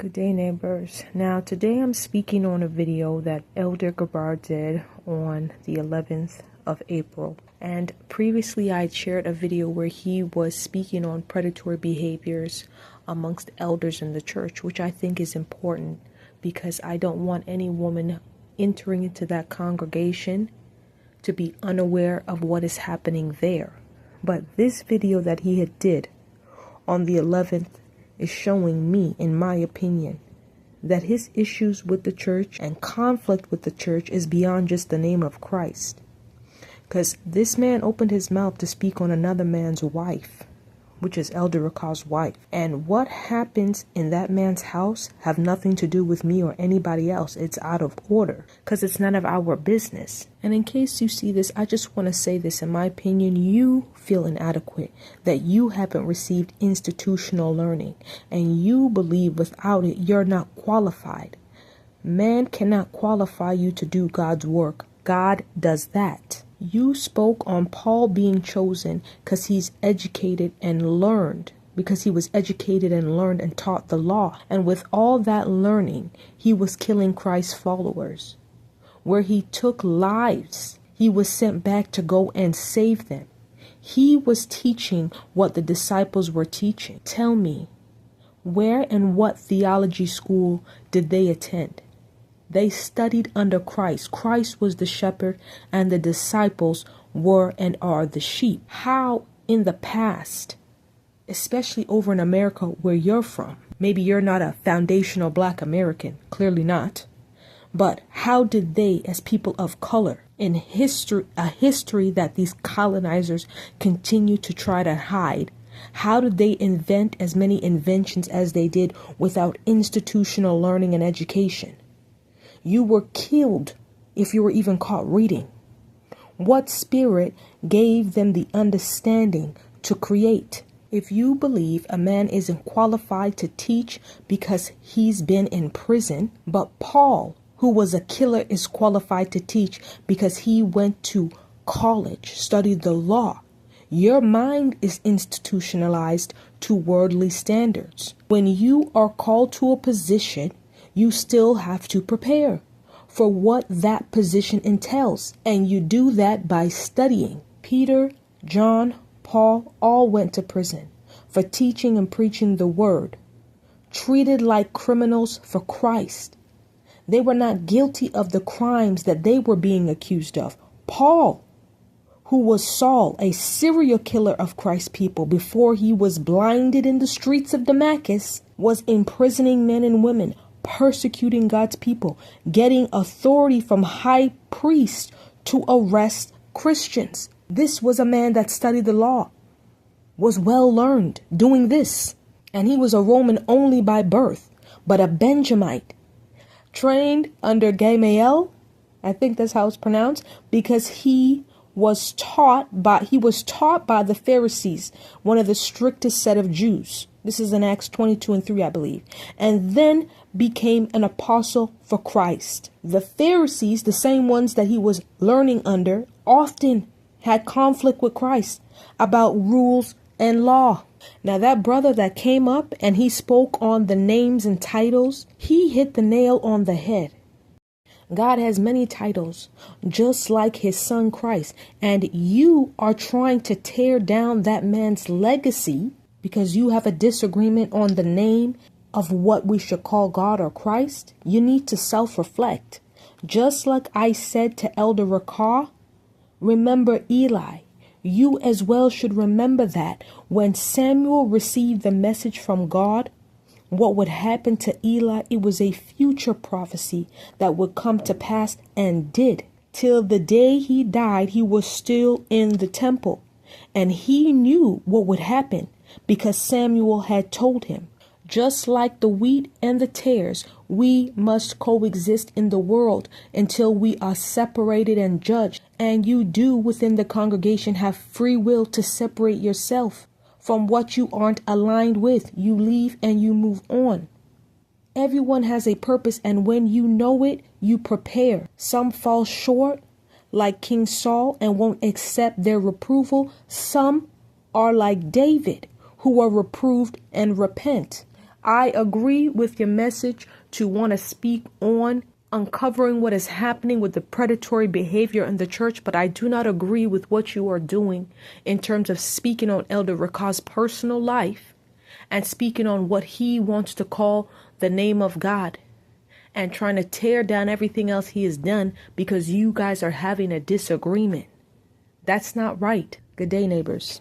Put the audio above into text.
Good day, neighbors. Now, today I'm speaking on a video that Elder Gabar did on the 11th of April. And previously I shared a video where he was speaking on predatory behaviors amongst elders in the church, which I think is important because I don't want any woman entering into that congregation to be unaware of what is happening there. But this video that he had did on the 11th is showing me, in my opinion, that his issues with the church and conflict with the church is beyond just the name of Christ. Because this man opened his mouth to speak on another man's wife, which is Elder Rakar's wife. And what happens in that man's house have nothing to do with me or anybody else. It's out of order because it's none of our business. And in case you see this, I just want to say this. In my opinion, you feel inadequate, that you haven't received institutional learning, and you believe without it, you're not qualified. Man cannot qualify you to do God's work. God does that. You spoke on Paul being chosen because he's educated and learned, because he was educated and learned and taught the law. And with all that learning, he was killing Christ's followers. Where he took lives, he was sent back to go and save them. He was teaching what the disciples were teaching. Tell me, where and what theology school did they attend? They studied under Christ. Christ was the shepherd and the disciples were and are the sheep. How in the past, especially over in America where you're from, maybe you're not a foundational Black American, clearly not, but how did they, as people of color, in history, a history that these colonizers continue to try to hide, how did they invent as many inventions as they did without institutional learning and education? You were killed if you were even caught reading. What spirit gave them the understanding to create? If you believe a man isn't qualified to teach because he's been in prison, but Paul, who was a killer, is qualified to teach because he went to college, studied the law, your mind is institutionalized to worldly standards. When you are called to a position, you still have to prepare for what that position entails. And you do that by studying. Peter, John, Paul all went to prison for teaching and preaching the word, treated like criminals for Christ. They were not guilty of the crimes that they were being accused of. Paul, who was Saul, a serial killer of Christ's people before he was blinded in the streets of Damascus, was imprisoning men and women, persecuting God's people, getting authority from high priests to arrest Christians. This was a man that studied the law, was well learned doing this. And he was a Roman only by birth, but a Benjamite, trained under Gamaliel, I think that's how it's pronounced, because he was taught by the Pharisees, one of the strictest set of Jews. This is in Acts 22:3, I believe. And then became an apostle for Christ. The Pharisees, the same ones that he was learning under, often had conflict with Christ about rules and law. Now that brother that came up and he spoke on the names and titles, he hit the nail on the head. God has many titles, just like his son Christ. And you are trying to tear down that man's legacy because you have a disagreement on the name of what we should call God or Christ. You need to self-reflect. Just like I said to Elder Rakar, remember Eli. You as well should remember that when Samuel received the message from God, what would happen to Eli, it was a future prophecy that would come to pass and did. Till the day he died, he was still in the temple. And he knew what would happen because Samuel had told him. Just like the wheat and the tares, we must coexist in the world until we are separated and judged. And you do within the congregation have free will to separate yourself from what you aren't aligned with. You leave and you move on. Everyone has a purpose, and when you know it, you prepare. Some fall short, like King Saul, and won't accept their reproval. Some are like David, who are reproved and repent. I agree with your message to want to speak on uncovering what is happening with the predatory behavior in the church, but I do not agree with what you are doing in terms of speaking on Elder Rakah's personal life and speaking on what he wants to call the name of God and trying to tear down everything else he has done because you guys are having a disagreement. That's not right. Good day, neighbors.